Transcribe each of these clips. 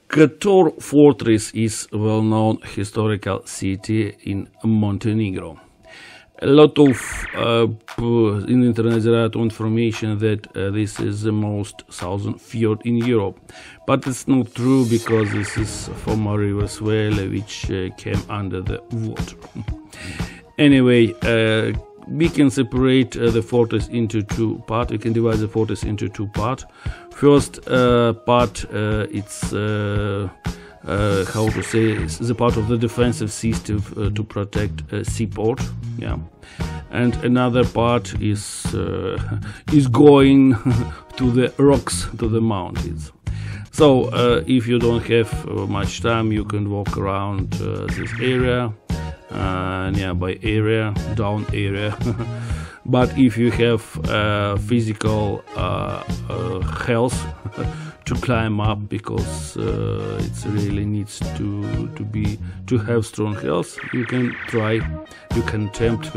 Kotor fortress is a well-known historical city in Montenegro. A lot of in the internet there are information that this is the most southern fjord in Europe, but it's not true because this is former river Svele which came under the water. Anyway, we can separate the fortress into two parts. We can divide the fortress into two parts. First part, it's how to say, it's the part of the defensive system to protect seaport. Yeah, and another part is going to the rocks, to the mountains. So if you don't have much time, you can walk around this area. Nearby area, down area. But if you have physical health to climb up, because it really needs to have strong health, you can attempt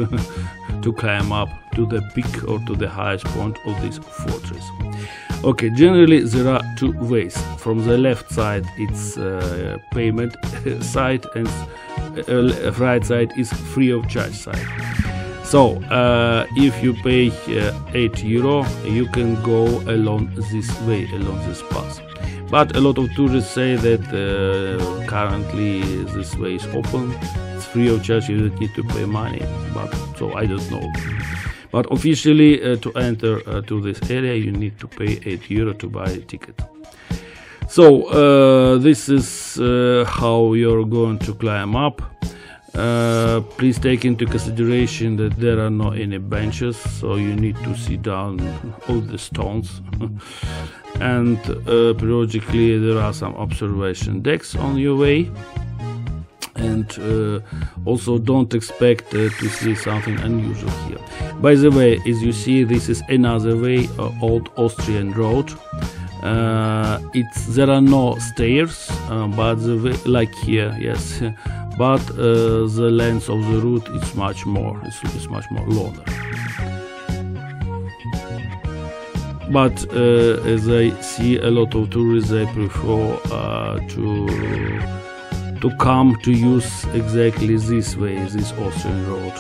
to climb up to the peak or to the highest point of this fortress. Okay, generally there are two ways. From the left side it's payment side, and right side is free of charge side. So if you pay €8, you can go along this way, along this path. But a lot of tourists say that currently this way is open, it's free of charge, you don't need to pay money. But so I don't know. But officially, to enter to this area, you need to pay €8 to buy a ticket. So this is how you're going to climb up. Please take into consideration that there are no any benches, so you need to sit down on the stones. And periodically there are some observation decks on your way. And also don't expect to see something unusual here. By the way, as you see, this is another way, old Austrian road. There are no stairs, but the way, like here, yes, but the length of the route is much more. It's much more longer. But as I see, a lot of tourists, they prefer to come to use exactly this way, this Austrian road.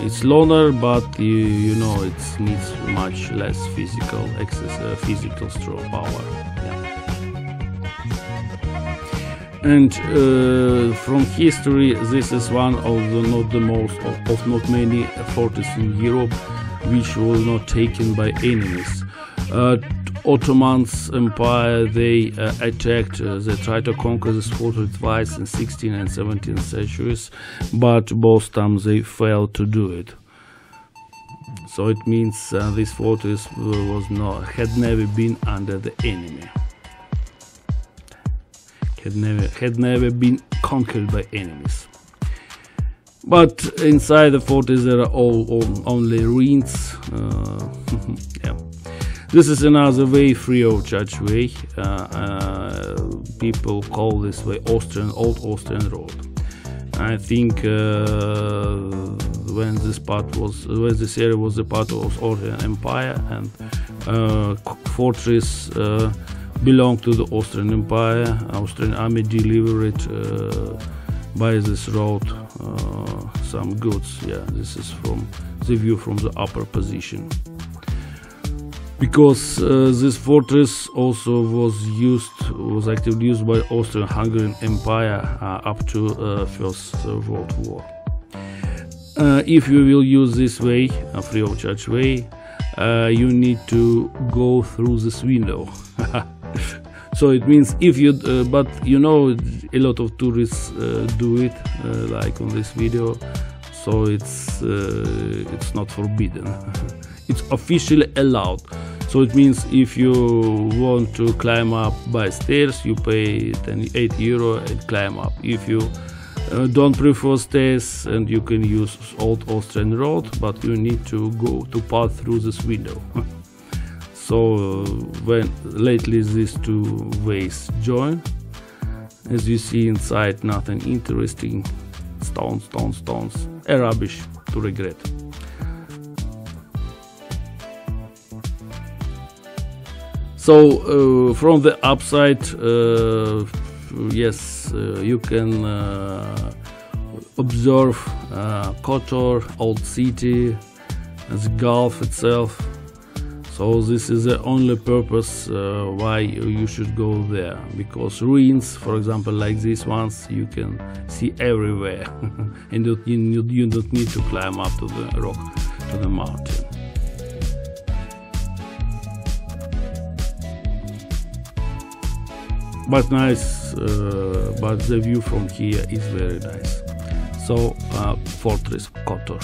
It's longer, but you know it needs much less physical physical strong power. Yeah. And from history, this is one of not many fortresses in Europe which was not taken by enemies. Ottomans Empire, they attacked, they tried to conquer this fortress twice in 16th and 17th centuries, but both times they failed to do it. So it means this fortress had never been under the enemy, had never been conquered by enemies. But inside the fortress there are only ruins. Yeah. This is another way, free of charge way. People call this way Old Austrian Road. I think when this area was a part of Austrian Empire, and fortress belonged to the Austrian Empire, Austrian army delivered by this road some goods. Yeah, this is from the view from the upper position. Because this fortress also was actively used by Austrian-Hungarian Empire up to First World War. If you will use this way, a free of charge way, you need to go through this window. So it means if you, but you know, a lot of tourists do it, like on this video. So it's not forbidden. It's officially allowed. So it means if you want to climb up by stairs, you pay €8 and climb up. If you don't prefer stairs, and you can use Old Austrian Road, but you need to pass through this window. So when lately these two ways join, as you see inside, nothing interesting, stones, a rubbish to regret. So from the upside, yes, you can observe Kotor, old city, the Gulf itself. So this is the only purpose why you should go there, because ruins, for example, like these ones, you can see everywhere, and you don't need to climb up to the rock, to the mountain. But nice, but the view from here is very nice. So Fortress Kotor.